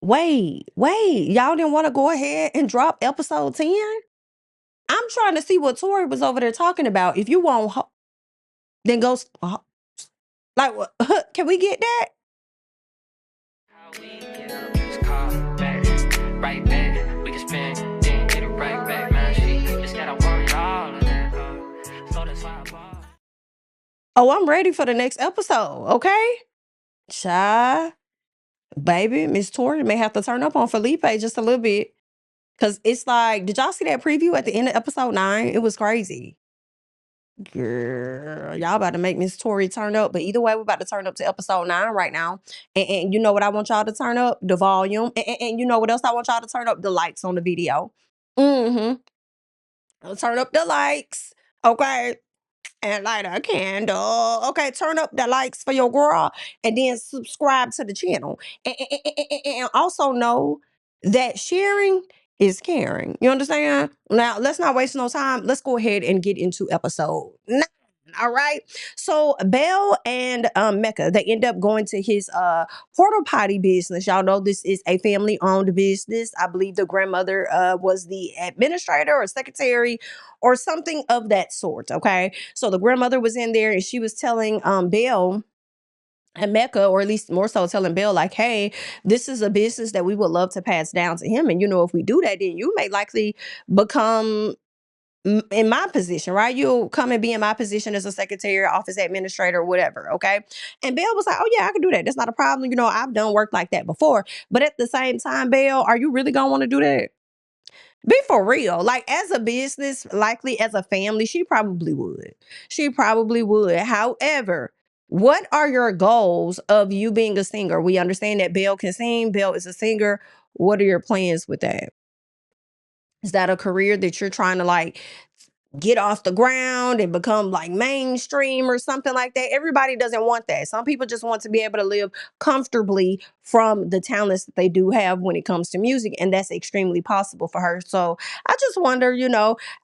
Wait. Y'all didn't want to go ahead and drop episode 10? I'm trying to see what Tori was over there talking about. If you want, then go. Like, what? Can we get that? How we get up, just call back, right back. We can spend, then get it right back, man. She just gotta worry all of that, so that's why I bought. Oh, I'm ready for the next episode. Okay, shy baby, Miss Tori may have to turn up on Felipe just a little bit. Cause it's like, did y'all see that preview at the end of episode 9? It was crazy. Girl, y'all about to make Miss Tori turn up. But either way, we're about to turn up to episode 9 right now. And you know what I want y'all to turn up? The volume. And you know what else I want y'all to turn up? The likes on the video. I'll turn up the likes. Okay. And light a candle. Okay, turn up the likes for your girl and then subscribe to the channel. And also know that sharing is caring. You understand? Now, let's not waste no time. Let's go ahead and get into episode 9. All right. So Belle and Mecca, they end up going to his porta potty business. Y'all know this is a family-owned business. I believe the grandmother was the administrator or secretary or something of that sort. Okay. So the grandmother was in there and she was telling Belle and Mecca, or at least more so telling Belle, like, hey, this is a business that we would love to pass down to him. And if we do that, then you may likely become in my position, right? You'll come and be in my position as a secretary, office administrator, whatever. Okay. And Belle was like, oh, yeah, I can do that. That's not a problem. I've done work like that before. But at the same time, Belle, are you really going to want to do that? Be for real. Like, as a business, likely as a family, she probably would. She probably would. However, what are your goals of you being a singer? We understand that Belle can sing. Belle is a singer. What are your plans with that? Is that a career that you're trying to like get off the ground and become like mainstream or something like that? Everybody doesn't want that. Some people just want to be able to live comfortably from the talents that they do have when it comes to music, and that's extremely possible for her. So I just wonder,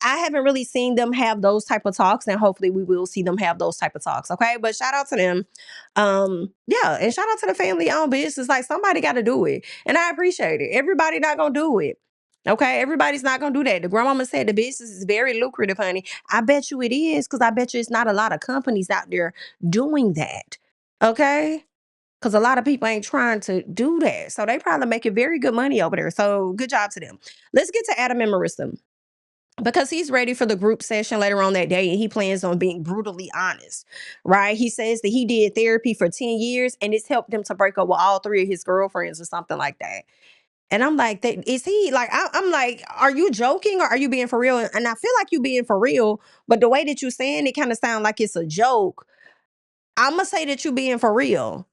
I haven't really seen them have those type of talks, and hopefully we will see them have those type of talks. Okay, but shout out to them. Yeah, and shout out to the family owned business. Like, somebody got to do it, and I appreciate it. Everybody not gonna do it. Okay, everybody's not gonna do that. The grandmama said the business is very lucrative, honey. I bet you it is, because I bet you it's not a lot of companies out there doing that. Okay? Because a lot of people ain't trying to do that. So they probably making very good money over there. So good job to them. Let's get to Adam and Marissa, because he's ready for the group session later on that day and he plans on being brutally honest, right? He says that he did therapy for 10 years and it's helped him to break up with all 3 of his girlfriends or something like that. And I'm like, is he like, I'm like, are you joking or are you being for real? And I feel like you being for real, but the way that you're saying it kind of sound like it's a joke. I'm going to say that you being for real.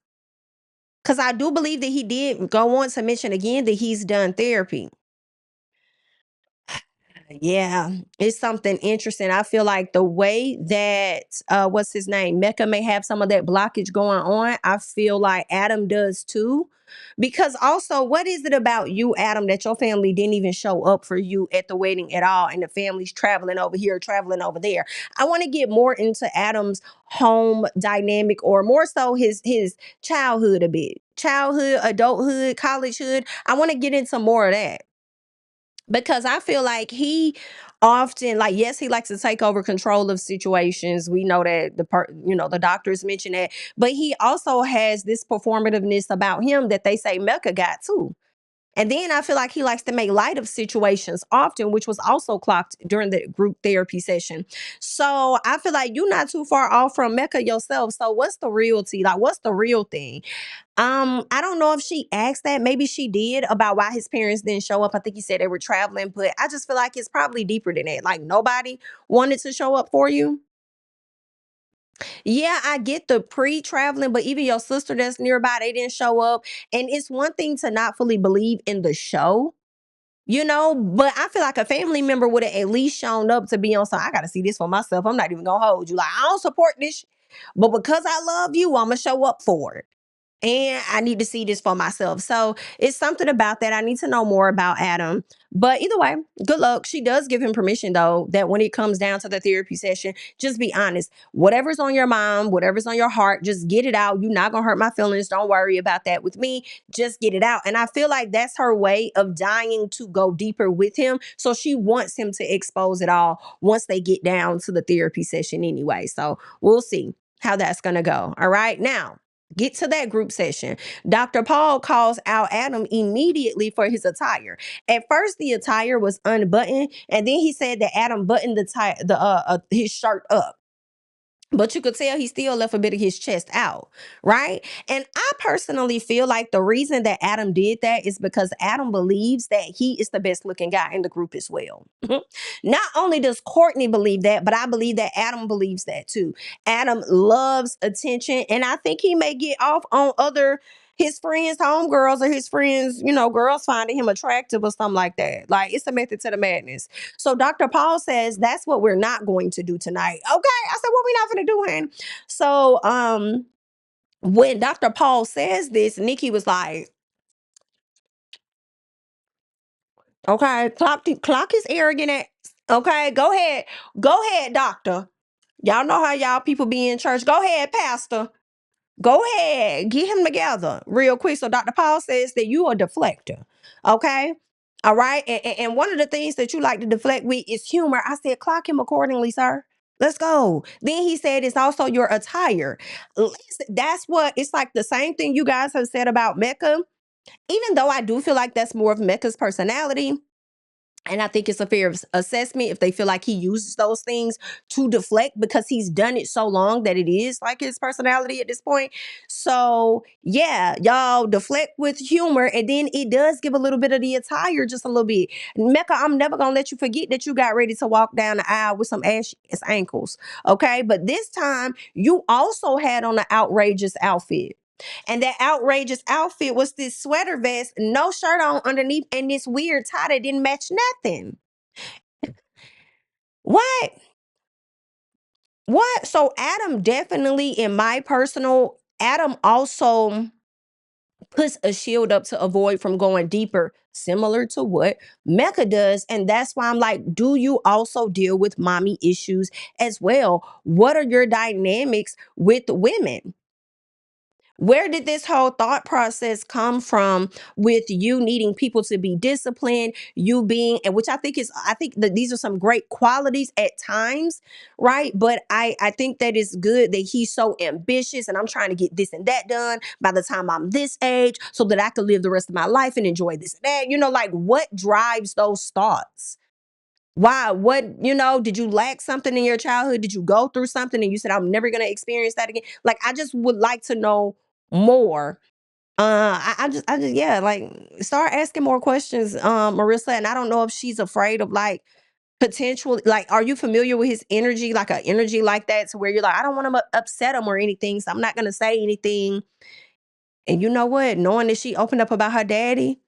Because I do believe that he did go on to mention again that he's done therapy. Yeah, it's something interesting. I feel like the way that what's his name, Mecca may have some of that blockage going on, I feel like Adam does too. Because also, what is it about you, Adam, that your family didn't even show up for you at the wedding at all, and the family's traveling over here, traveling over there? I want to get more into Adam's home dynamic, or more so his childhood a bit, childhood, adulthood, collegehood. I want to get into more of that, because I feel like he often, like, yes, he likes to take over control of situations. We know that the doctors mention that, but he also has this performativeness about him that they say Mecca got too. And then I feel like he likes to make light of situations often, which was also clocked during the group therapy session. So I feel like you're not too far off from Mecca yourself. So what's the realty? Like, what's the real thing? I don't know if she asked that. Maybe she did, about why his parents didn't show up. I think he said they were traveling, but I just feel like it's probably deeper than that. Like, nobody wanted to show up for you. Yeah, I get the pre-traveling, but even your sister that's nearby, they didn't show up. And it's one thing to not fully believe in the show, but I feel like a family member would have at least shown up to be on. So I got to see this for myself. I'm not even gonna hold you. Like, I don't support this, but because I love you, I'm gonna show up for it. and I need to see this for myself. So it's something about that. I need to know more about Adam. But either way, good luck. She does give him permission, though, that when it comes down to the therapy session, just be honest. Whatever's on your mind, whatever's on your heart, just get it out. You're not going to hurt my feelings. Don't worry about that with me. Just get it out. And I feel like that's her way of dying to go deeper with him. So she wants him to expose it all once they get down to the therapy session anyway. So we'll see how that's going to go. All right. Now, get to that group session. Dr. Paul calls out Adam immediately for his attire. At first, the attire was unbuttoned, and then he said that Adam buttoned his shirt up. But you could tell he still left a bit of his chest out, right? And I personally feel like the reason that Adam did that is because Adam believes that he is the best looking guy in the group as well. Not only does Courtney believe that, but I believe that Adam believes that too. Adam loves attention, and I think he may get off on other his friends, homegirls, or his friends, girls finding him attractive or something like that. Like, it's a method to the madness. So Dr. Paul says that's what we're not going to do tonight. Okay. I said, what we not going to do, hen? So when Dr. Paul says this, Nikki was like, okay, clock his arrogant ass. Okay, go ahead. Go ahead, doctor. Y'all know how y'all people be in church. Go ahead, pastor. Go ahead, get him together real quick. So Dr. Paul says that you are a deflector. Okay. All right. And one of the things that you like to deflect with is humor. I said, clock him accordingly, sir. Let's go. Then he said it's also your attire. Listen, that's what it's like the same thing you guys have said about Mecca. Even though I do feel like that's more of Mecca's personality, and I think it's a fair assessment if they feel like he uses those things to deflect because he's done it so long that it is like his personality at this point. So, yeah, y'all deflect with humor, and then it does give a little bit of the attire, just a little bit. Mecca, I'm never going to let you forget that you got ready to walk down the aisle with some ass ankles. Okay. But this time, you also had on an outrageous outfit. And that outrageous outfit was this sweater vest, no shirt on underneath, and this weird tie that didn't match nothing. What? What? So Adam definitely, in my personal, Adam also puts a shield up to avoid from going deeper, similar to what Mecca does. And that's why I'm like, do you also deal with mommy issues as well? What are your dynamics with women? Where did this whole thought process come from with you needing people to be disciplined, you being, and which I think that these are some great qualities at times, right? But I think that it's good that he's so ambitious and I'm trying to get this and that done by the time I'm this age so that I can live the rest of my life and enjoy this and that. Like what drives those thoughts? Why? What, did you lack something in your childhood? Did you go through something and you said, I'm never going to experience that again? Like, I just would like to know more. Yeah, like start asking more questions, Marissa. And I don't know if she's afraid of like potential, like, are you familiar with his energy, like an energy like that to where you're like, I don't want to upset him or anything. So I'm not going to say anything. And you know what? Knowing that she opened up about her daddy,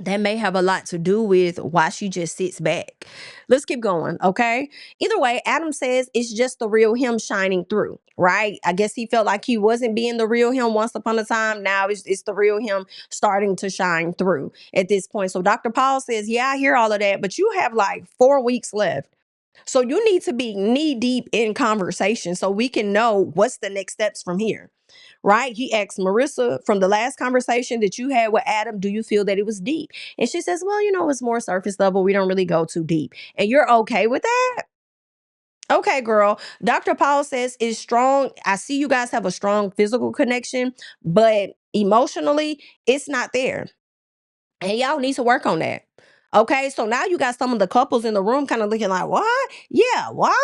that may have a lot to do with why she just sits back. Let's keep going, okay? Either way, Adam says it's just the real him shining through, right? I guess he felt like he wasn't being the real him once upon a time. Now it's the real him starting to shine through at this point. So Dr. Paul says, yeah, I hear all of that, but you have like 4 weeks left. So you need to be knee deep in conversation so we can know what's the next steps from here. Right? He asked Marissa, from the last conversation that you had with Adam, do you feel that it was deep? And she says, well, it's more surface level. We don't really go too deep. And you're okay with that? Okay, girl. Dr. Paul says it's strong. I see you guys have a strong physical connection, but emotionally, it's not there. And y'all need to work on that. Okay, so now you got some of the couples in the room kind of looking like, what? Yeah, what?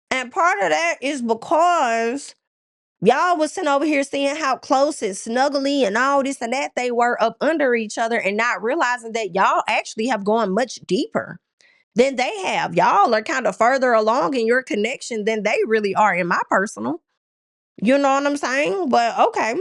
And part of that is because y'all was sitting over here seeing how close and snuggly and all this and that they were up under each other and not realizing that y'all actually have gone much deeper than they have. Y'all are kind of further along in your connection than they really are in my personal. You know what I'm saying? But okay.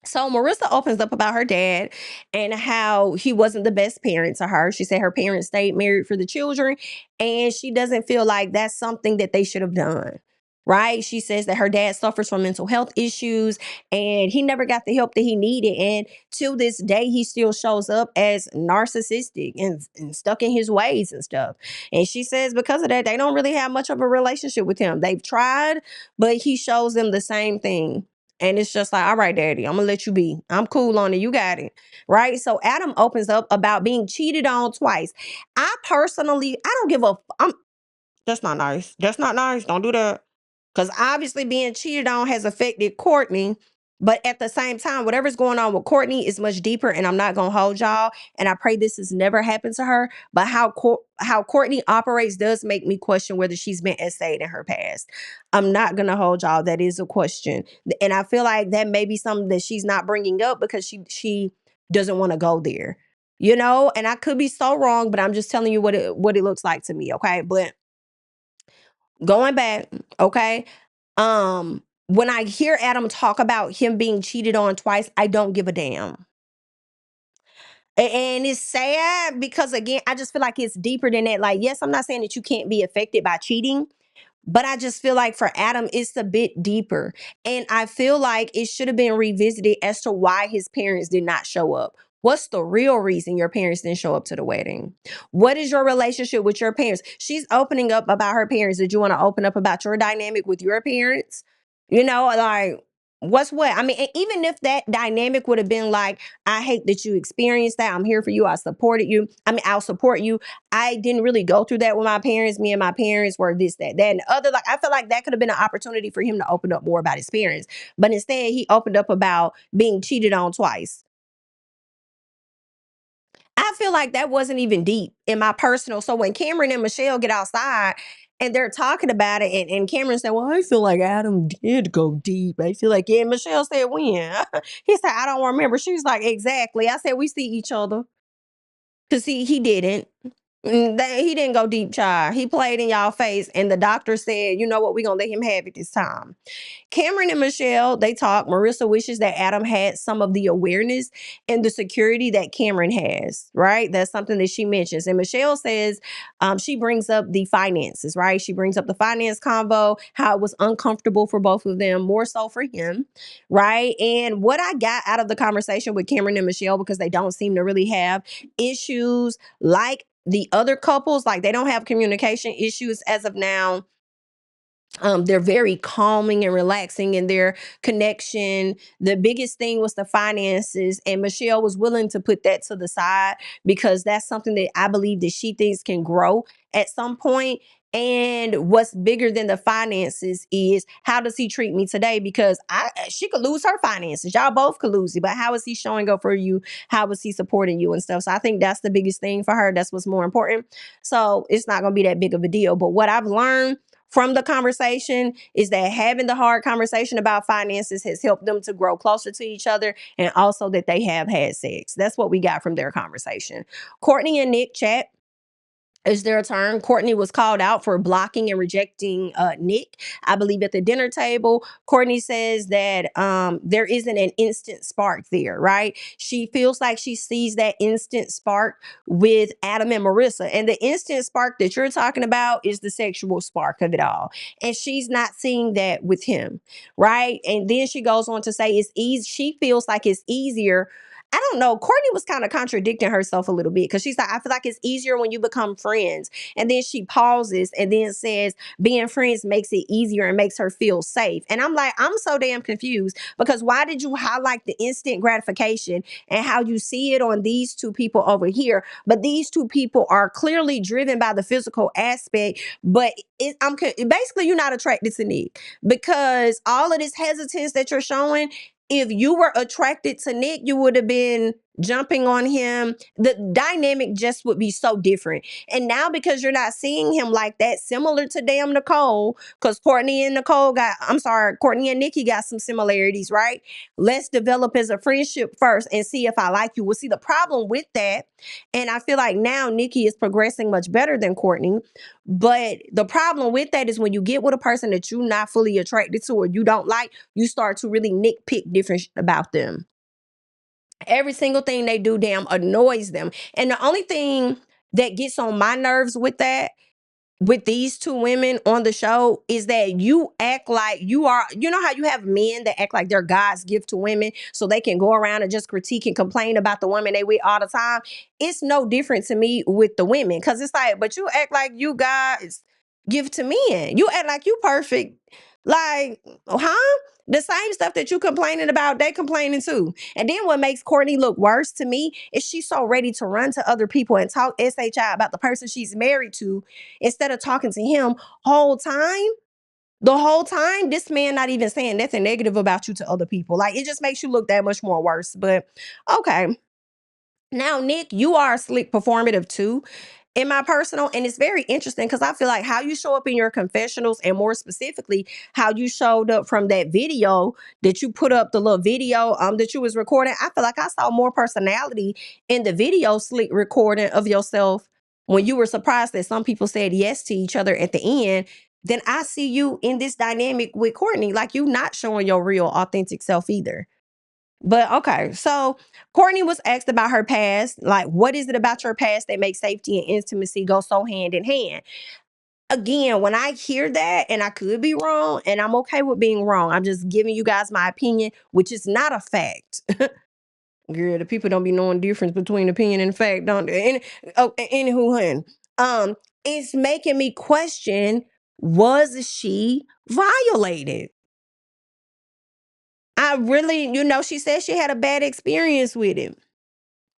So Marissa opens up about her dad and how he wasn't the best parent to her. She said her parents stayed married for the children and she doesn't feel like that's something that they should have done. right? She says that her dad suffers from mental health issues and he never got the help that he needed. And to this day, he still shows up as narcissistic and stuck in his ways and stuff. And she says because of that, they don't really have much of a relationship with him. They've tried, but he shows them the same thing. And it's just like, all right, daddy, I'm gonna let you be. I'm cool on it. You got it. Right. So Adam opens up about being cheated on twice. I personally, I don't give a. That's not nice. That's not nice. Don't do that. Because obviously being cheated on has affected Courtney. But at the same time, whatever's going on with Courtney is much deeper, and I'm not gonna hold y'all. And I pray this has never happened to her. But how Courtney operates does make me question whether she's been essayed in her past. I'm not gonna hold y'all. That is a question, and I feel like that may be something that she's not bringing up because she doesn't want to go there. And I could be so wrong, but I'm just telling you what it looks like to me. Okay, but going back, okay. When I hear Adam talk about him being cheated on twice, I don't give a damn. And it's sad because again, I just feel like it's deeper than that. Like, yes, I'm not saying that you can't be affected by cheating, but I just feel like for Adam, it's a bit deeper. And I feel like it should have been revisited as to why his parents did not show up. What's the real reason your parents didn't show up to the wedding? What is your relationship with your parents? She's opening up about her parents. Did you want to open up about your dynamic with your parents? Like, what's what? I mean, and even if that dynamic would have been like, I hate that you experienced that. I'm here for you. I supported you. I mean, I'll support you. I didn't really go through that with my parents. Me and my parents were this, that, and the other. Like, I feel like that could have been an opportunity for him to open up more about his parents. But instead, he opened up about being cheated on twice. I feel like that wasn't even deep in my personal. So when Cameron and Michelle get outside and they're talking about it, and Cameron said, well, I feel like Adam did go deep. I feel like, yeah, Michelle said, when? He said, I don't remember. She was like, exactly. I said, we see each other. Because he didn't. He didn't go deep, child. He played in y'all face, and the doctor said, you know what, we're going to let him have it this time. Cameron and Michelle, they talk. Marissa wishes that Adam had some of the awareness and the security that Cameron has, right? That's something that she mentions. And Michelle says she brings up the finances, right? She brings up the finance convo, how it was uncomfortable for both of them, more so for him, right? And what I got out of the conversation with Cameron and Michelle, because they don't seem to really have issues like the other couples, like they don't have communication issues as of now. They're very calming and relaxing in their connection. The biggest thing was the finances, and Michelle was willing to put that to the side because that's something that I believe that she thinks can grow at some point. And what's bigger than the finances is how does he treat me today? Because she could lose her finances. Y'all both could lose it, but how is he showing up for you? How is he supporting you and stuff? So I think that's the biggest thing for her. That's what's more important. So it's not gonna be that big of a deal. But what I've learned from the conversation is that having the hard conversation about finances has helped them to grow closer to each other, and also that they have had sex. That's what we got from their conversation. Courtney and Nick chat. It's their turn. Courtney was called out for blocking and rejecting Nick, I believe, at the dinner table. Courtney says that there isn't an instant spark there, right? She feels like she sees that instant spark with Adam and Marissa. And the instant spark that you're talking about is the sexual spark of it all. And she's not seeing that with him, right? And then she goes on to say it's easy. She feels like it's easier. I don't know. Courtney was kind of contradicting herself a little bit because she's like, I feel like it's easier when you become friends. And then she pauses and then says, being friends makes it easier and makes her feel safe. And I'm like, I'm so damn confused because why did you highlight the instant gratification and how you see it on these two people over here? But these two people are clearly driven by the physical aspect. But basically, you're not attracted to Nick because all of this hesitance that you're showing, if you were attracted to Nick, you would have been jumping on him. The dynamic just would be so different. And now because you're not seeing him like that, similar to damn Nicole, because Courtney and Nikki got some similarities, right? Let's develop as a friendship first and see if I like you. We'll see the problem with that. And I feel like now Nikki is progressing much better than Courtney. But the problem with that is when you get with a person that you're not fully attracted to or you don't like, you start to really nitpick different about them. Every single thing they do damn annoys them. And the only thing that gets on my nerves with that with these two women on the show is that you act like you are, you know how you have men that act like they're God's gift to women so they can go around and just critique and complain about the women they with all the time. It's no different to me with the women, because it's like, but you act like you God's gift to men. You act like you perfect. Like, huh? The same stuff that you complaining about, they complaining too. And then what makes Courtney look worse to me is she's so ready to run to other people and talk SHI about the person she's married to instead of talking to him whole time. The whole time, this man not even saying nothing negative about you to other people. Like, it just makes you look that much more worse. But okay. Now, Nick, you are a slick performative too, in my personal, and it's very interesting because I feel like how you show up in your confessionals, and more specifically, how you showed up from that video that you put up, the little video that you was recording. I feel like I saw more personality in the video slick recording of yourself when you were surprised that some people said yes to each other at the end. Then I see you in this dynamic with Courtney, like you not showing your real authentic self either. But okay, so Courtney was asked about her past. Like, what is it about your past that makes safety and intimacy go so hand in hand? Again, when I hear that, and I could be wrong, and I'm okay with being wrong, I'm just giving you guys my opinion, which is not a fact. Girl, the people don't be knowing the difference between opinion and fact, don't they? Anywho, hun, it's making me question: was she violated? I really, she said she had a bad experience with it.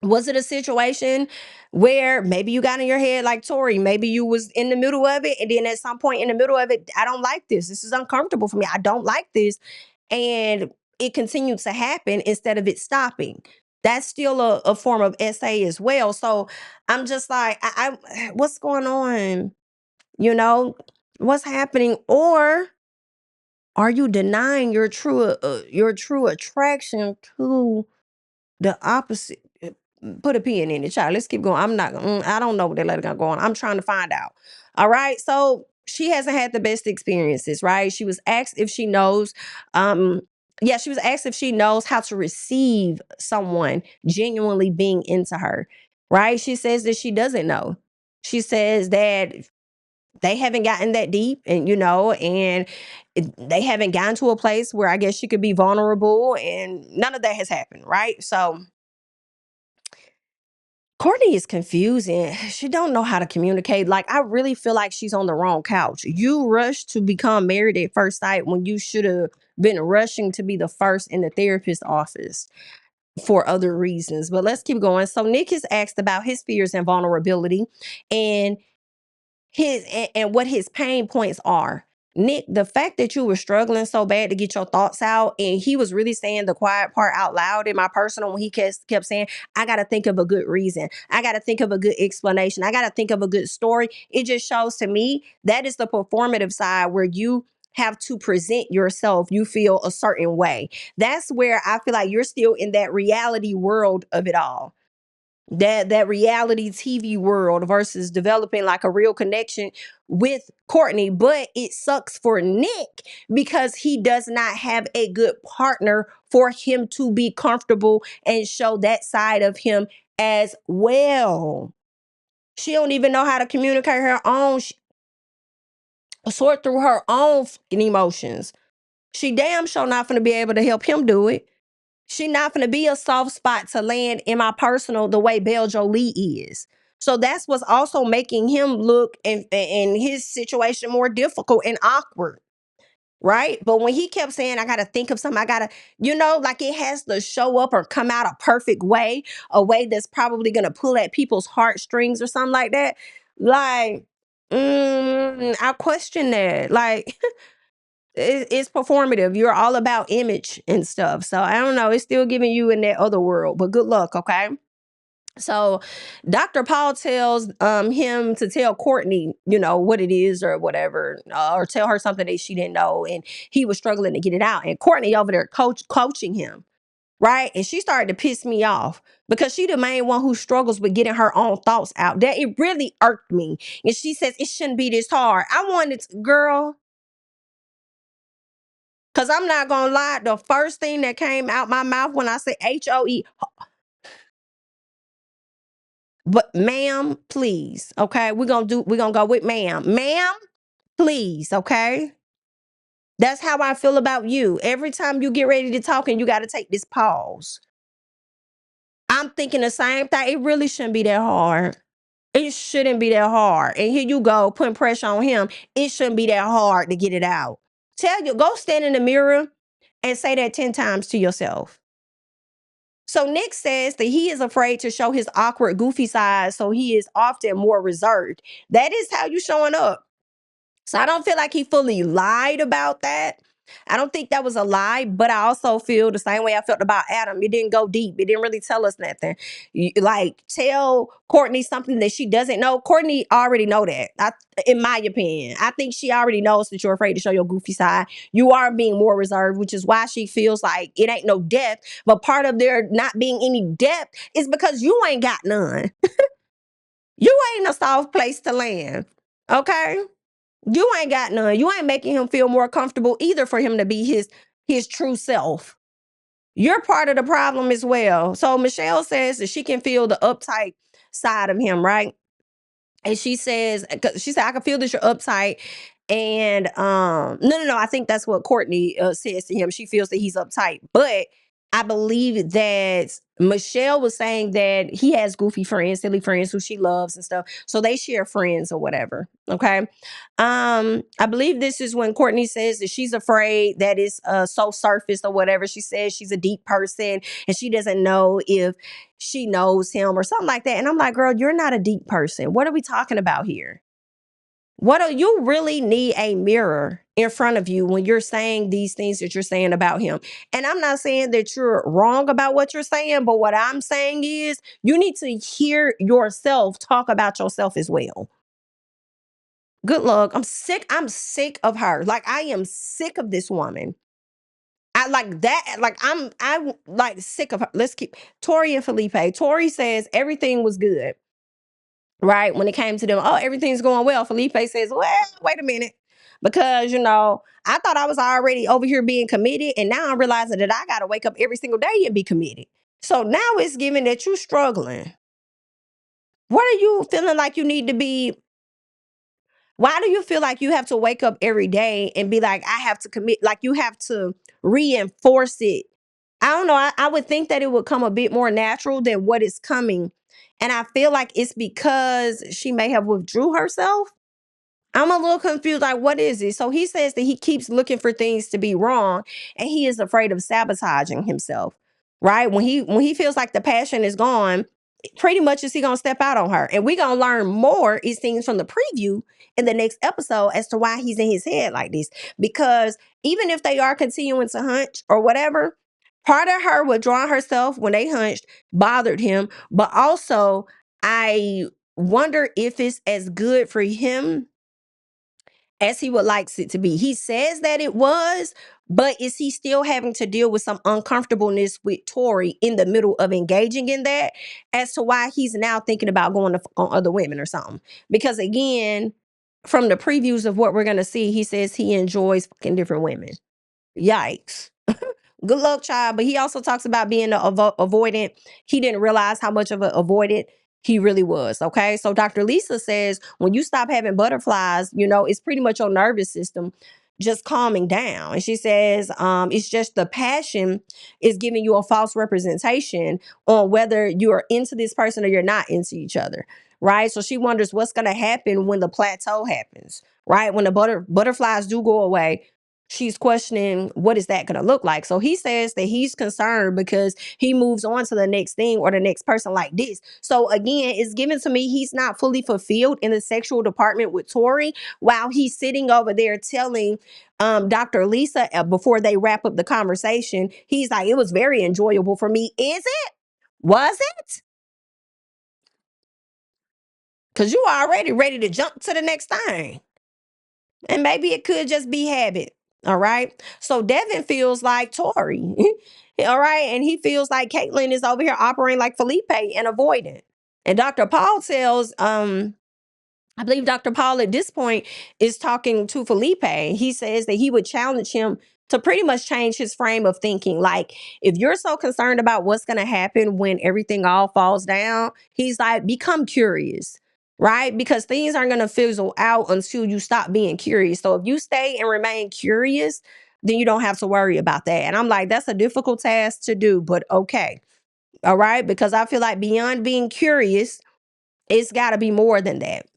Was it a situation where maybe you got in your head like Tori, maybe you was in the middle of it, and then at some point in the middle of it, I don't like this. This is uncomfortable for me. I don't like this. And it continued to happen instead of it stopping. That's still a form of SA as well. So I'm just like, what's going on? You know, what's happening? Or are you denying your true attraction to the opposite? Put a pin in it, child. Let's keep going. I don't know what they let it go on. I'm trying to find out. All right. So she hasn't had the best experiences, right? She was asked if she knows, um, yeah, she was asked if she knows how to receive someone genuinely being into her, right? She says that she doesn't know. She says that they haven't gotten that deep, and they haven't gotten to a place where I guess she could be vulnerable, and none of that has happened, right? So Courtney is confusing. She don't know how to communicate. Like, I really feel like she's on the wrong couch. You rushed to become married at first sight when you should have been rushing to be the first in the therapist's office for other reasons. But let's keep going. So Nick is asked about his fears and vulnerability, and what his pain points are. Nick, the fact that you were struggling so bad to get your thoughts out, and he was really saying the quiet part out loud in my personal when he kept saying, I got to think of a good reason. I got to think of a good explanation. I got to think of a good story. It just shows to me that is the performative side where you have to present yourself. You feel a certain way. That's where I feel like you're still in that reality world of it all, that reality TV world versus developing like a real connection with Courtney. But it sucks for Nick because he does not have a good partner for him to be comfortable and show that side of him as well. She don't even know how to communicate her own, sort through her own fucking emotions. She damn sure not gonna be able to help him do it. She not gonna be a soft spot to land in my personal the way Belle Jolie is. So that's what's also making him look and his situation more difficult and awkward. Right. But when he kept saying, I got to think of something, I got to, like it has to show up or come out a perfect way, a way that's probably going to pull at people's heartstrings or something like that. Like, I question that. Like, it's performative. You're all about image and stuff. So I don't know. It's still giving you in that other world, but good luck. Okay. So Dr. Paul tells him to tell Courtney, what it is or whatever, or tell her something that she didn't know. And he was struggling to get it out. And Courtney over there coaching him. Right. And she started to piss me off because she the main one who struggles with getting her own thoughts out. That it really irked me. And she says it shouldn't be this hard. I wanted to, girl. Cause I'm not gonna lie, the first thing that came out my mouth when I said HOE, But ma'am, please, okay? We're gonna go with ma'am. Ma'am, please, okay? That's how I feel about you. Every time you get ready to talk and you gotta take this pause. I'm thinking the same thing. It really shouldn't be that hard. It shouldn't be that hard. And here you go, putting pressure on him. It shouldn't be that hard to get it out. Go stand in the mirror and say that 10 times to yourself. So Nick says that he is afraid to show his awkward, goofy side, so he is often more reserved. That is how you showing up. So I don't feel like he fully lied about that. I don't think that was a lie, but I also feel the same way I felt about Adam. It didn't go deep. It didn't really tell us nothing. Like tell Courtney something that she doesn't know. Courtney already know that. In my opinion, I think she already knows that you're afraid to show your goofy side. You are being more reserved, which is why she feels like it ain't no depth. But part of there not being any depth is because you ain't got none. You ain't a soft place to land. Okay. You ain't got none. You ain't making him feel more comfortable either for him to be his true self. You're part of the problem as well. So Michelle says that she can feel the uptight side of him, right? And she said, I can feel that you're uptight. And no, I think that's what Courtney says to him. She feels that he's uptight. But I believe that Michelle was saying that he has goofy friends, silly friends who she loves and stuff. So they share friends or whatever. Okay. I believe this is when Courtney says that she's afraid that it's so surface or whatever. She says she's a deep person and she doesn't know if she knows him or something like that. And I'm like, girl, you're not a deep person. What are we talking about here? What do you really need a mirror in front of you when you're saying these things that you're saying about him? And I'm not saying that you're wrong about what you're saying, but what I'm saying is you need to hear yourself talk about yourself as well. Good luck. I'm sick. I'm sick of her. Like I am sick of this woman. I like that. Like I'm like sick of her. Let's keep Tori and Felipe. Tori says everything was good, right? When it came to them, oh, everything's going well. Felipe says, well, wait a minute. Because, I thought I was already over here being committed. And now I'm realizing that I got to wake up every single day and be committed. So now it's given that you're struggling. What are you feeling like you need to be? Why do you feel like you have to wake up every day and be like, I have to commit? Like you have to reinforce it. I don't know. I would think that it would come a bit more natural than what is coming. And I feel like it's because she may have withdrew herself. I'm a little confused. Like, what is it? So he says that he keeps looking for things to be wrong and he is afraid of sabotaging himself. Right? When he feels like the passion is gone, pretty much is he gonna step out on her. And we're gonna learn more, it seems, from the preview in the next episode as to why he's in his head like this. Because even if they are continuing to hunch or whatever, part of her withdrawing herself when they hunched bothered him. But also, I wonder if it's as good for him as he would like it to be. He says that it was, but is he still having to deal with some uncomfortableness with Tori in the middle of engaging in that as to why he's now thinking about going to on other women or something? Because again, from the previews of what we're going to see, he says he enjoys fucking different women. Yikes. Good luck, child. But he also talks about being an avoidant. He didn't realize how much of an avoidant he really was. Okay. So Dr. Lisa says when you stop having butterflies, it's pretty much your nervous system just calming down. And she says, it's just the passion is giving you a false representation on whether you're into this person or you're not into each other. Right. So she wonders what's going to happen when the plateau happens. Right. When the butterflies do go away, she's questioning what is that going to look like. So he says that he's concerned because he moves on to the next thing or the next person like this. So again, it's given to me he's not fully fulfilled in the sexual department with Tori while he's sitting over there telling Dr. Lisa before they wrap up the conversation. He's like, it was very enjoyable for me. Is it? Was it? Because you already ready to jump to the next thing. And maybe it could just be habit. All right. So Devin feels like Tori. All right. And he feels like Caitlyn is over here operating like Felipe and avoidant. And Dr. Paul tells, I believe Dr. Paul at this point is talking to Felipe. He says that he would challenge him to pretty much change his frame of thinking. Like, if you're so concerned about what's going to happen when everything all falls down, he's like, become curious, right? Because things aren't going to fizzle out until you stop being curious. So if you stay and remain curious, then you don't have to worry about that. And I'm like, that's a difficult task to do, but okay. All right. Because I feel like beyond being curious, it's got to be more than that.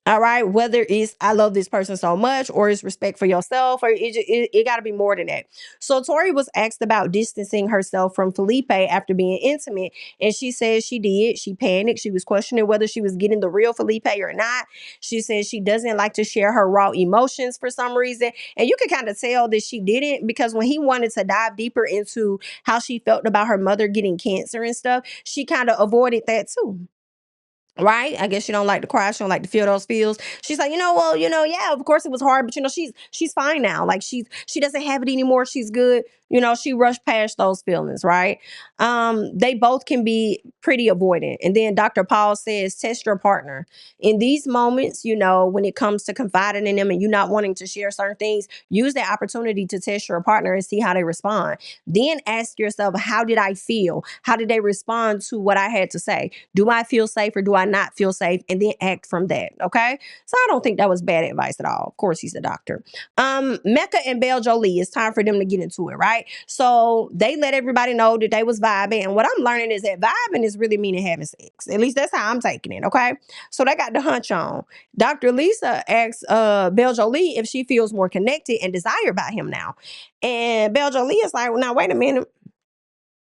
All right, whether it's I love this person so much, or it's respect for yourself, or it got to be more than that. So Tori was asked about distancing herself from Felipe after being intimate, and she said she did. She panicked. She was questioning whether she was getting the real Felipe or not. She said she doesn't like to share her raw emotions for some reason, and you can kind of tell that she didn't, because when he wanted to dive deeper into how she felt about her mother getting cancer and stuff, she kind of avoided that too. Right? I guess she don't like to cry. She don't like to feel those feels. She's like, well, yeah, of course it was hard, but she's fine now. Like she doesn't have it anymore. She's good. She rushed past those feelings, right? They both can be pretty avoidant. And then Dr. Paul says, test your partner. In these moments, when it comes to confiding in them and you not wanting to share certain things, use that opportunity to test your partner and see how they respond. Then ask yourself, how did I feel? How did they respond to what I had to say? Do I feel safe or do I not feel safe? And then act from that. Okay. So I don't think that was bad advice at all. Of course, he's a doctor. Mecca and Belle Jolie, it's time for them to get into it, right? So they let everybody know that they was vibing. And what I'm learning is that vibing is really meaning having sex. At least that's how I'm taking it. Okay. So they got the hunch on. Dr. Lisa asks Belle Jolie if she feels more connected and desired by him now. And Belle Jolie is like, well, now wait a minute.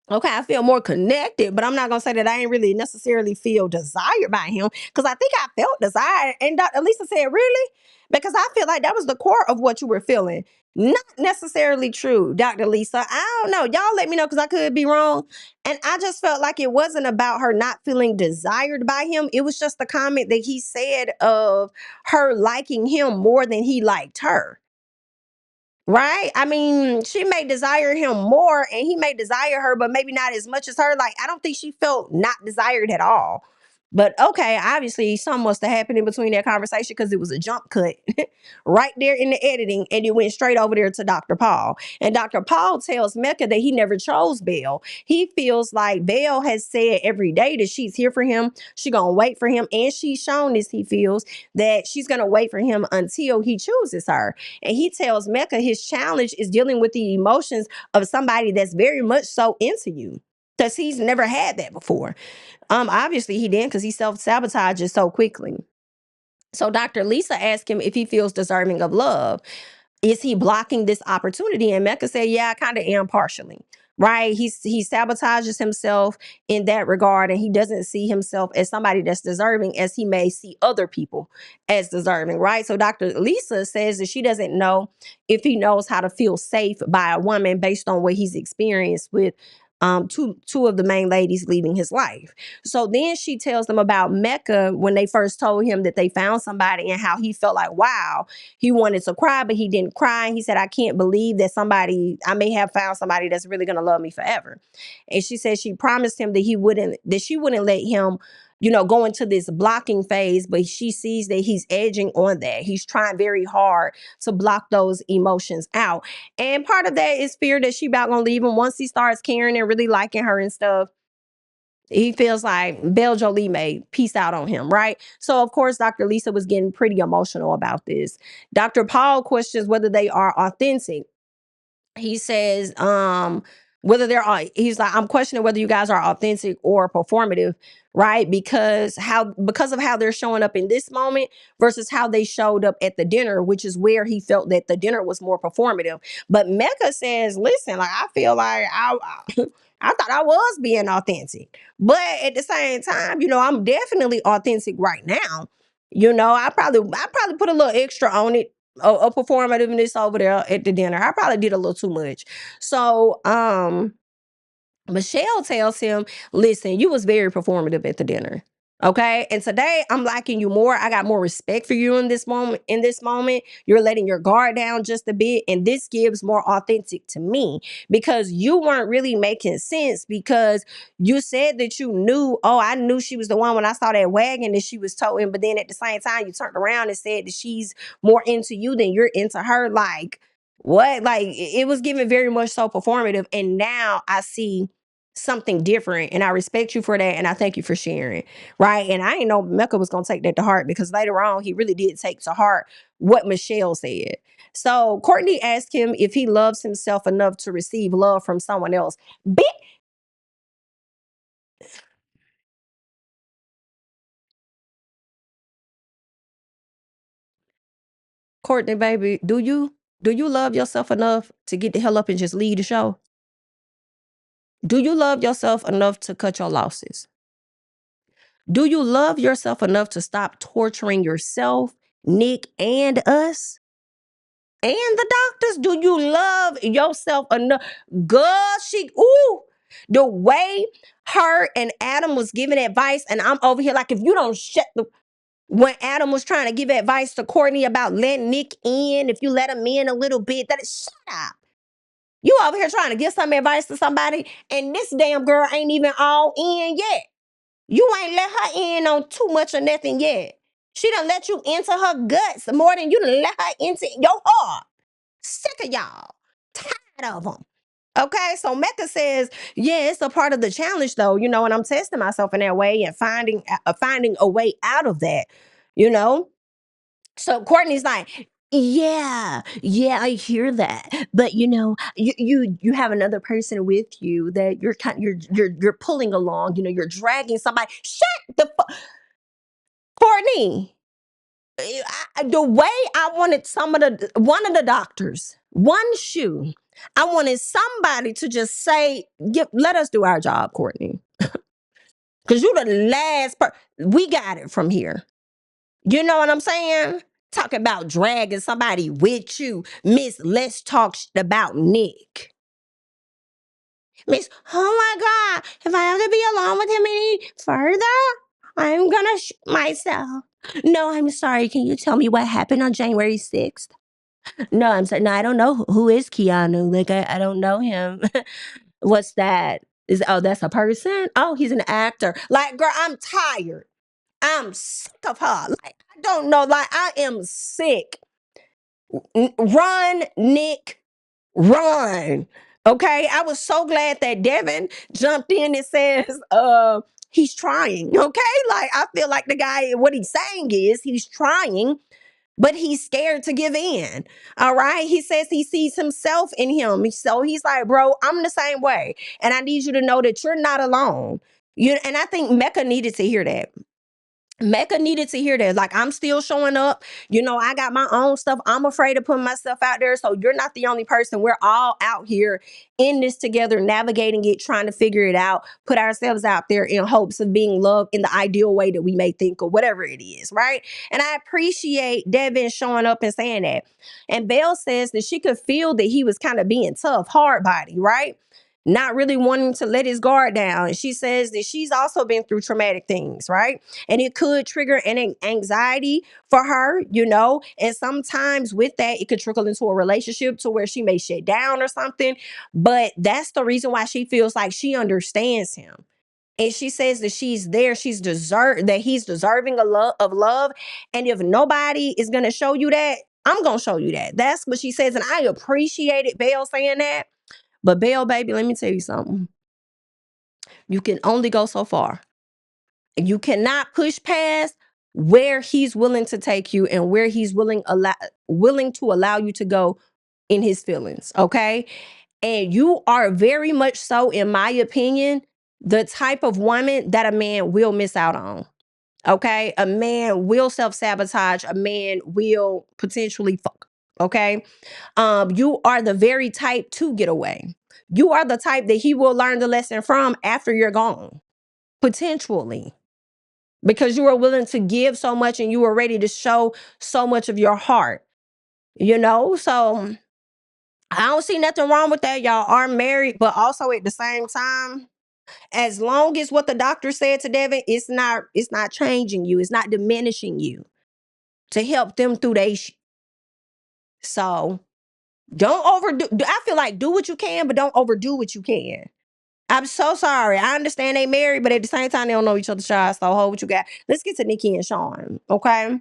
Okay, I feel more connected, but I'm not gonna say that I ain't really necessarily feel desired by him, because I think I felt desired. And Dr. Lisa said, really? Because I feel like that was the core of what you were feeling. Not necessarily true, Dr. Lisa. I don't know. Y'all let me know, because I could be wrong. And I just felt like it wasn't about her not feeling desired by him. It was just the comment that he said of her liking him more than he liked her. Right? I mean, she may desire him more and he may desire her, but maybe not as much as her. Like, I don't think she felt not desired at all. But okay, obviously, something must have happened in between that conversation, because it was a jump cut right there in the editing, and it went straight over there to Dr. Paul. And Dr. Paul tells Mecca that he never chose Belle. He feels like Belle has said every day that she's here for him. She's going to wait for him. And she's shown this, he feels, that she's going to wait for him until he chooses her. And he tells Mecca his challenge is dealing with the emotions of somebody that's very much so into you, because he's never had that before. Obviously he didn't, because he self-sabotages so quickly. So Dr. Lisa asked him if he feels deserving of love. Is he blocking this opportunity? And Mecca said, yeah, I kind of am partially. Right? He sabotages himself in that regard, and he doesn't see himself as somebody that's deserving as he may see other people as deserving. Right? So Dr. Lisa says that she doesn't know if he knows how to feel safe by a woman based on what he's experienced with two of the main ladies leaving his life. So then she tells them about Mecca when they first told him that they found somebody, and how he felt like, wow, he wanted to cry, but he didn't cry. And he said, I can't believe that I may have found somebody that's really going to love me forever. And she said she promised him that she wouldn't let him, go into this blocking phase, but she sees that he's edging on that. He's trying very hard to block those emotions out. And part of that is fear that she about gonna leave him once he starts caring and really liking her and stuff. He feels like Belle Jolie may peace out on him, right? So, of course, Dr. Lisa was getting pretty emotional about this. Dr. Paul questions whether they are authentic. He says, whether he's like, I'm questioning whether you guys are authentic or performative, right? Because of how they're showing up in this moment versus how they showed up at the dinner, which is where he felt that the dinner was more performative. But Mecca says, listen, like, I feel like I thought I was being authentic, but at the same time, I'm definitely authentic right now. I probably put a little extra on it, a performativeness over there at the dinner. I probably did a little too much. So Michelle tells him, listen, you was very performative at the dinner. Okay. And today I'm liking you more. I got more respect for you in this moment. You're letting your guard down just a bit. And this gives more authentic to me, because you weren't really making sense, because you said that you knew, oh, I knew she was the one when I saw that wagon that she was towing. But then at the same time, you turned around and said that she's more into you than you're into her. Like, What? Like it was given very much so performative. And now I see something different. And I respect you for that. And I thank you for sharing. Right. And I didn't know Mecca was gonna take that to heart because later on he really did take to heart what Michelle said. So Courtney asked him if he loves himself enough to receive love from someone else. Courtney, baby, do you love yourself enough to get the hell up and just leave the show? Do you love yourself enough to cut your losses? Do you love yourself enough to stop torturing yourself, Nick, and us? And the doctors? Do you love yourself enough? Girl, the way her and Adam was giving advice, and I'm over here like, if you don't shut the when Adam was trying to give advice to Courtney about letting Nick in, if you let him in a little bit, that is shut up. You over here trying to give some advice to somebody, and this damn girl ain't even all in yet. You ain't let her in on too much or nothing yet. She done let you into her guts more than you done let her into your heart. Sick of y'all. Tired of them. Okay, so Mecca says, yeah, it's a part of the challenge though, and I'm testing myself in that way and finding a way out of that, you know? So Courtney's like, yeah, I hear that. But you have another person with you that you're pulling along. You're dragging somebody. Shut the Courtney. The way I wanted one of the doctors, one shoe. I wanted somebody to just say, let us do our job, Courtney. Because you the last person. We got it from here. You know what I'm saying? Talk about dragging somebody with you. Miss, let's talk about Nick. Miss, oh my God, if I have to be alone with him any further, I'm gonna myself. No, I'm sorry. Can you tell me what happened on January 6th? No, I'm sorry. No, I don't know who is Keanu. Like, I don't know him. What's that? That's a person? Oh, he's an actor. Like, girl, I'm tired. I'm sick of her. Like, I don't know. Like, I am sick. Run, Nick, run. Okay. I was so glad that Devin jumped in and says, he's trying. Okay. Like, I feel like the guy, what he's saying is he's trying, but he's scared to give in. All right. He says he sees himself in him. So he's like, bro, I'm the same way. And I need you to know that you're not alone. And I think Mecca needed to hear that. Mecca needed to hear that. Like, I'm still showing up. I got my own stuff. I'm afraid to put myself out there. So you're not the only person. We're all out here in this together, navigating it, trying to figure it out, put ourselves out there in hopes of being loved in the ideal way that we may think or whatever it is, right? And I appreciate Devin showing up and saying that. And Belle says that she could feel that he was kind of being tough, hard body, right? Not really wanting to let his guard down. And she says that she's also been through traumatic things, right? And it could trigger an anxiety for her, and sometimes with that, it could trickle into a relationship to where she may shut down or something. But that's the reason why she feels like she understands him. And she says that she's there, that he's deserving of love. And if nobody is going to show you that, I'm going to show you that. That's what she says. And I appreciated Belle saying that. But Belle, baby, let me tell you something. You can only go so far. You cannot push past where he's willing to take you and where he's willing to allow you to go in his feelings. Okay. And you are very much so, in my opinion, the type of woman that a man will miss out on. Okay. A man will self-sabotage. A man will potentially fuck. Okay. You are the very type to get away. You are the type that he will learn the lesson from after you're gone. Potentially. Because you were willing to give so much and you were ready to show so much of your heart. So I don't see nothing wrong with that. Y'all are married, but also at the same time, as long as what the doctor said to Devin, it's not changing you. It's not diminishing you to help them through their So don't overdo. I feel like do what you can, but don't overdo what you can. I'm so sorry. I understand they married, but at the same time, they don't know each other's child. So hold what you got. Let's get to Nikki and Shawn. Okay.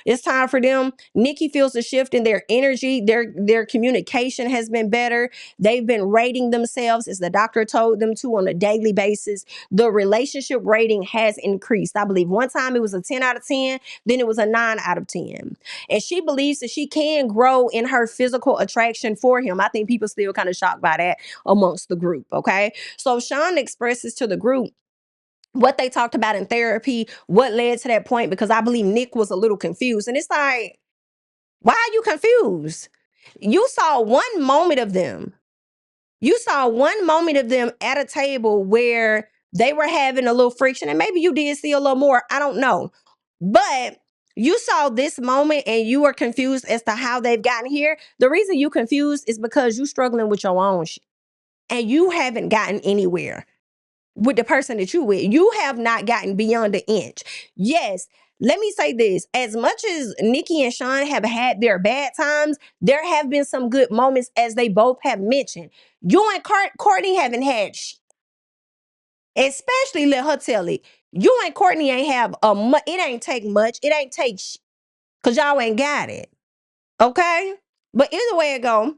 It's time for them. Nikki feels a shift in their energy. Their communication has been better. They've been rating themselves as the doctor told them to on a daily basis. The relationship rating has increased. I believe one time it was a 10 out of 10, then it was a 9 out of 10. And she believes that she can grow in her physical attraction for him. I think people still kind of shocked by that amongst the group. Okay. So Shawn expresses to the group what they talked about in therapy, what led to that point, because I believe Nick was a little confused. And it's like, why are you confused? You saw one moment of them. You saw one moment of them at a table where they were having a little friction, and maybe you did see a little more. I don't know. But you saw this moment and you are confused as to how they've gotten here. The reason you confused is because you're struggling with your own shit and you haven't gotten anywhere with the person that you with. You have not gotten beyond the inch. Yes, let me say this. As much as Nikki and Shawn have had their bad times, there have been some good moments, as they both have mentioned. You and Courtney haven't had especially let her tell it. You and Courtney ain't have it ain't take much. It ain't take because y'all ain't got it. Okay? But either way it go,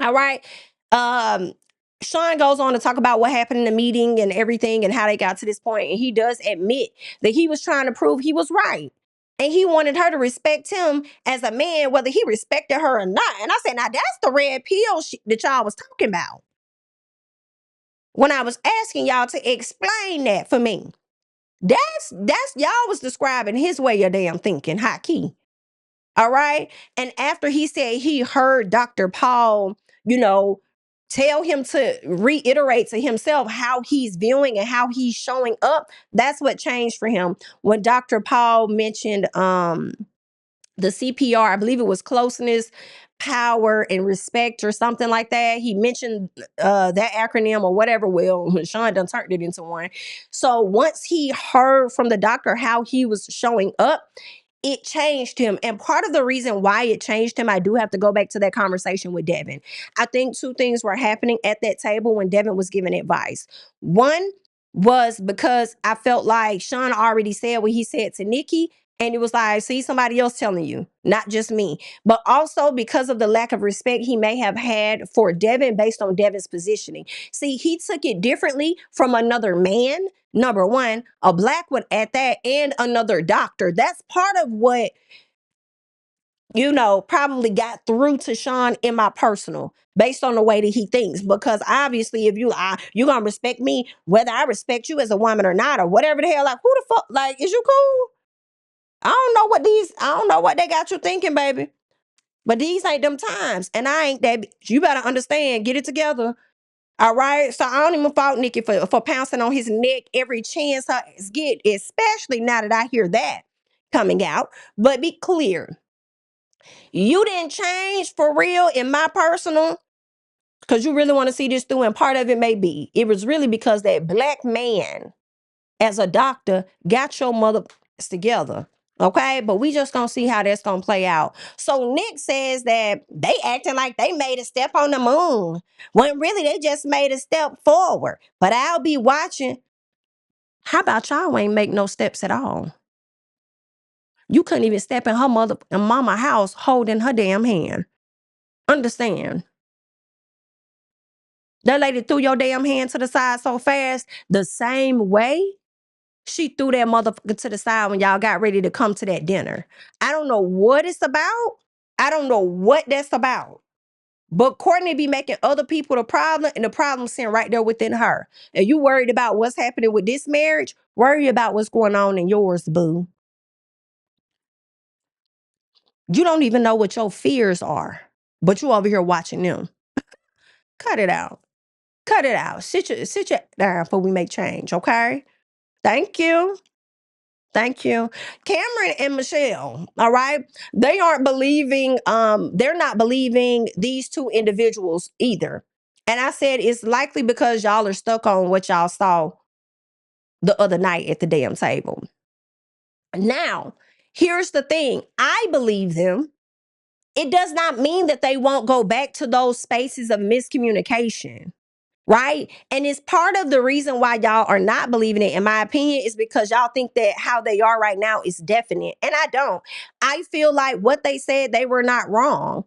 all right. Um, Shawn goes on to talk about what happened in the meeting and everything and how they got to this point. And he does admit that he was trying to prove he was right. And he wanted her to respect him as a man, whether he respected her or not. And I said, now that's the red pill that y'all was talking about when I was asking y'all to explain that for me. That's y'all was describing his way of damn thinking, high key. All right. And after he said he heard Dr. Paul, tell him to reiterate to himself how he's viewing and how he's showing up, that's what changed for him. When Dr. Paul mentioned the CPR, I believe it was closeness, power, and respect or something like that. He mentioned that acronym or whatever. Well, Shawn done turned it into one. So once he heard from the doctor how he was showing up, it changed him. And part of the reason why it changed him, I do have to go back to that conversation with Devin. I think two things were happening at that table when Devin was giving advice. One was because I felt like Shawn already said what he said to Nikki, and it was like, see, somebody else telling you, not just me. But also because of the lack of respect he may have had for Devin based on Devin's positioning. See, he took it differently from another man. Number one, a black one at that, and another doctor. That's part of what, probably got through to Shawn in my personal, based on the way that he thinks. Because obviously, if you gonna respect me, whether I respect you as a woman or not, or whatever the hell, like, who the fuck, like, is you cool? I don't know what they got you thinking, baby. But these ain't them times. And I ain't that bitch. You better understand, get it together. All right. So I don't even fault Nikki for pouncing on his neck every chance her ass get, especially now that I hear that coming out. But be clear. You didn't change for real in my personal, because you really want to see this through, and part of it may be. It was really because that black man, as a doctor, got your mother together. Okay, but we just gonna see how that's gonna play out. So Nick says that they acting like they made a step on the moon, when really they just made a step forward. But I'll be watching. How about y'all ain't make no steps at all? You couldn't even step in her mother and mama house holding her damn hand. Understand? That lady threw your damn hand to the side so fast, the same way she threw that motherfucker to the side when y'all got ready to come to that dinner. I don't know what it's about. I don't know what that's about. But Courtney be making other people the problem, and the problem sitting right there within her. And you worried about what's happening with this marriage? Worry about what's going on in yours, boo. You don't even know what your fears are, but you over here watching them. Cut it out. Cut it out. Sit your down before we make change, okay? Thank you. Thank you. Cameron and Michelle, all right? They aren't believing, they're not believing these two individuals either. And I said it's likely because y'all are stuck on what y'all saw the other night at the damn table. Now, here's the thing. I believe them. It does not mean that they won't go back to those spaces of miscommunication. right? And it's part of the reason why y'all are not believing it, in my opinion, is because y'all think that how they are right now is definite. And I don't. I feel like what they said, they were not wrong.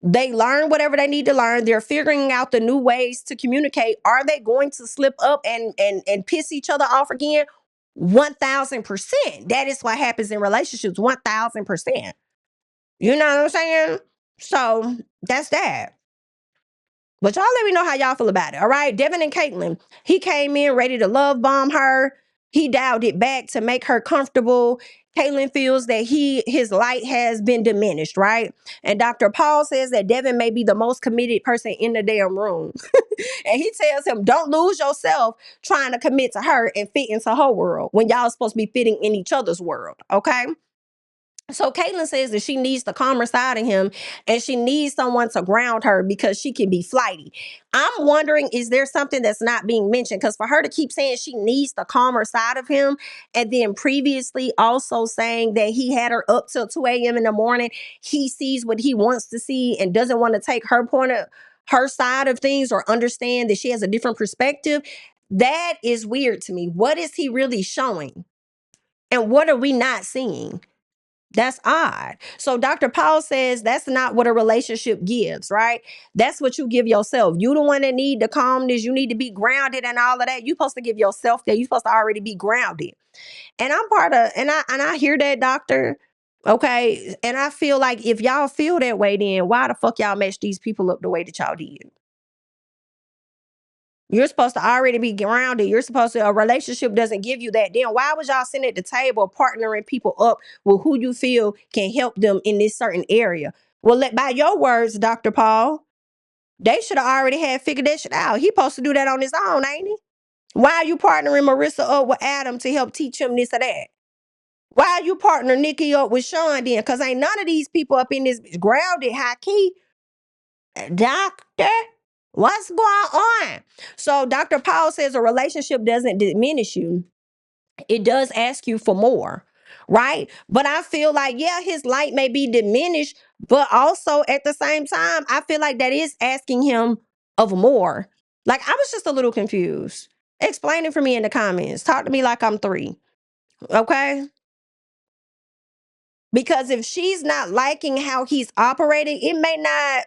They learn whatever they need to learn. They're figuring out the new ways to communicate. Are they going to slip up and piss each other off again? 1000%. That is what happens in relationships. 1000%. You know what I'm saying? So that's that. But y'all let me know how y'all feel about it. All right. Devin and Caitlin. He came in ready to love bomb her. He dialed it back to make her comfortable. Caitlin feels that his light has been diminished, right? And Dr. Paul says that Devin may be the most committed person in the damn room. And he tells him, don't lose yourself trying to commit to her and fit into her world when y'all supposed to be fitting in each other's world. Okay. So Caitlin says that she needs the calmer side of him and she needs someone to ground her because she can be flighty. I'm wondering, is there something that's not being mentioned? Because for her to keep saying she needs the calmer side of him and then previously also saying that he had her up till 2 a.m. in the morning, he sees what he wants to see and doesn't want to take her point of her side of things or understand that she has a different perspective. That is weird to me. What is he really showing? And what are we not seeing? That's odd. So Dr. Paul says that's not what a relationship gives, right? That's what you give yourself. You the one that need the calmness. You need to be grounded and all of that. You supposed to give yourself that. You supposed to already be grounded. And I'm part of, and I hear that, doctor. Okay. And I feel like if y'all feel that way, then why the fuck y'all match these people up the way that y'all did? You're supposed to already be grounded. You're supposed to, a relationship doesn't give you that. Then why was y'all sitting at the table partnering people up with who you feel can help them in this certain area? Well, by your words, Dr. Paul, they should have already had figured that shit out. He supposed to do that on his own, ain't he? Why are you partnering Marissa up with Adam to help teach him this or that? Why are you partnering Nikki up with Shawn then? Because ain't none of these people up in this grounded high key. Doctor, what's going on? So Dr. Paul says a relationship doesn't diminish you. It does ask you for more, right? But I feel like, yeah, his light may be diminished, but also at the same time, I feel like that is asking him of more. Like, I was just a little confused. Explain it for me in the comments. Talk to me like I'm 3, okay? Because if she's not liking how he's operating, it may not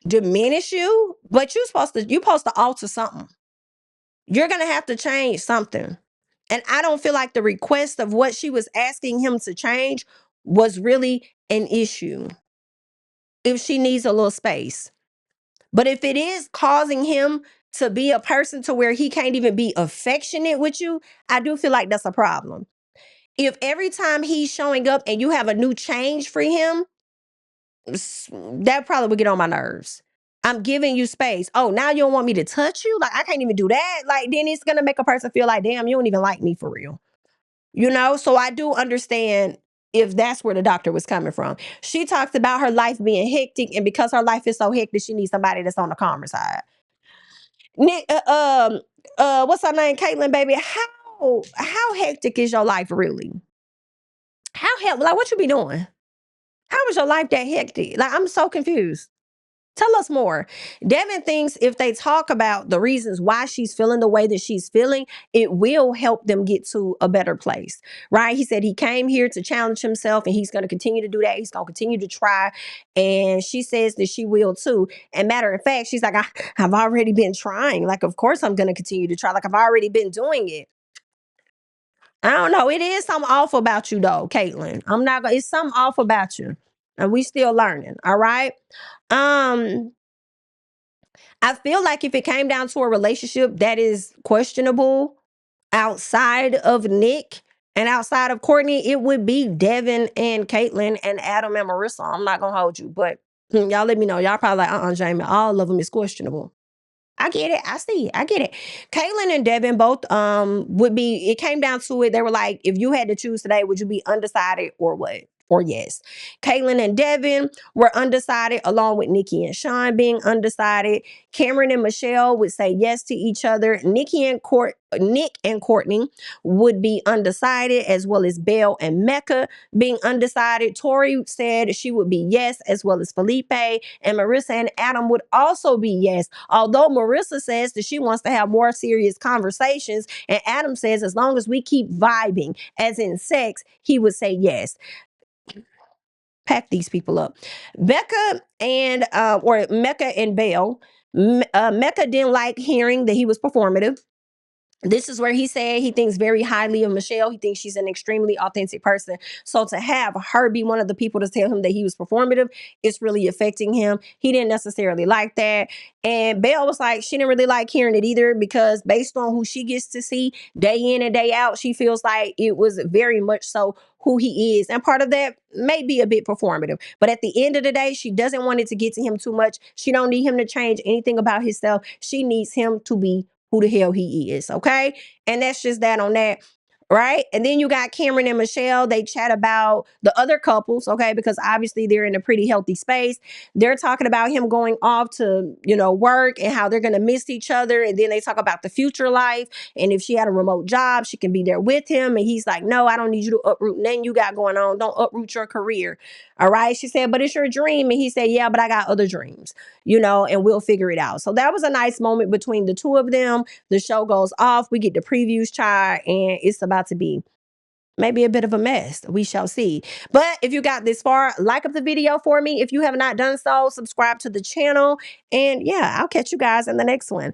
diminish you, but you're supposed to alter something. You're gonna have to change something. And I don't feel like the request of what she was asking him to change was really an issue. If she needs a little space. But if it is causing him to be a person to where he can't even be affectionate with you, I do feel like that's a problem. If every time he's showing up and you have a new change for him, that probably would get on my nerves. I'm giving you space. Oh, now you don't want me to touch you? Like, I can't even do that. Like, then it's going to make a person feel like, damn, you don't even like me for real. You know? So I do understand if that's where the doctor was coming from. She talks about her life being hectic, and because her life is so hectic, she needs somebody that's on the calmer side. Nick, what's her name? Caitlin, baby. How hectic is your life really? Like, what you be doing? How is your life that hectic? Like, I'm so confused. Tell us more. Devin thinks if they talk about the reasons why she's feeling the way that she's feeling, it will help them get to a better place, right? He said he came here to challenge himself and he's going to continue to do that. He's going to continue to try. And she says that she will too. And matter of fact, she's like, I've already been trying. Like, of course I'm going to continue to try. Like, I've already been doing it. I don't know. It is something awful about you though, Caitlin. It's something awful about you. And we still learning. All right. Um, I feel like if it came down to a relationship that is questionable outside of Nick and outside of Courtney, it would be Devin and Caitlin and Adam and Marissa. I'm not gonna hold you, but y'all let me know. Y'all probably like, Jami, all of them is questionable. I get it. I see it. I get it. Caitlin and Devin both would be, it came down to it. They were like, if you had to choose today, would you be undecided or what? or yes. Kaylin and Devin were undecided, along with Nikki and Shawn being undecided. Cameron and Michelle would say yes to each other. Nick and Courtney would be undecided, as well as Belle and Mecca being undecided. Tori said she would be yes, as well as Felipe. And Marissa and Adam would also be yes. Although Marissa says that she wants to have more serious conversations, and Adam says as long as we keep vibing, as in sex, he would say yes. Pack these people up. Mecca and Belle. Mecca didn't like hearing that he was performative. This is where he said he thinks very highly of Michelle. He thinks she's an extremely authentic person. So to have her be one of the people to tell him that he was performative, it's really affecting him. He didn't necessarily like that. And Belle was like, she didn't really like hearing it either, because based on who she gets to see day in and day out, she feels like it was very much so who he is. And part of that may be a bit performative. But at the end of the day, she doesn't want it to get to him too much. She don't need him to change anything about himself. She needs him to be who the hell he is, okay? And that's just that on that. Right. And then you got Cameron and Michelle. They chat about the other couples, okay, because obviously they're in a pretty healthy space. They're talking about him going off to, work, and how they're going to miss each other. And then they talk about the future life. And if she had a remote job, she can be there with him. And he's like, no, I don't need you to uproot nothing you got going on. Don't uproot your career. All right. She said, but it's your dream. And he said, yeah, but I got other dreams, and we'll figure it out. So that was a nice moment between the two of them. The show goes off. We get the previews chart, and it's about to be maybe a bit of a mess. We shall see. But if you got this far, like up the video for me. If you have not done so, subscribe to the channel. And yeah, I'll catch you guys in the next one.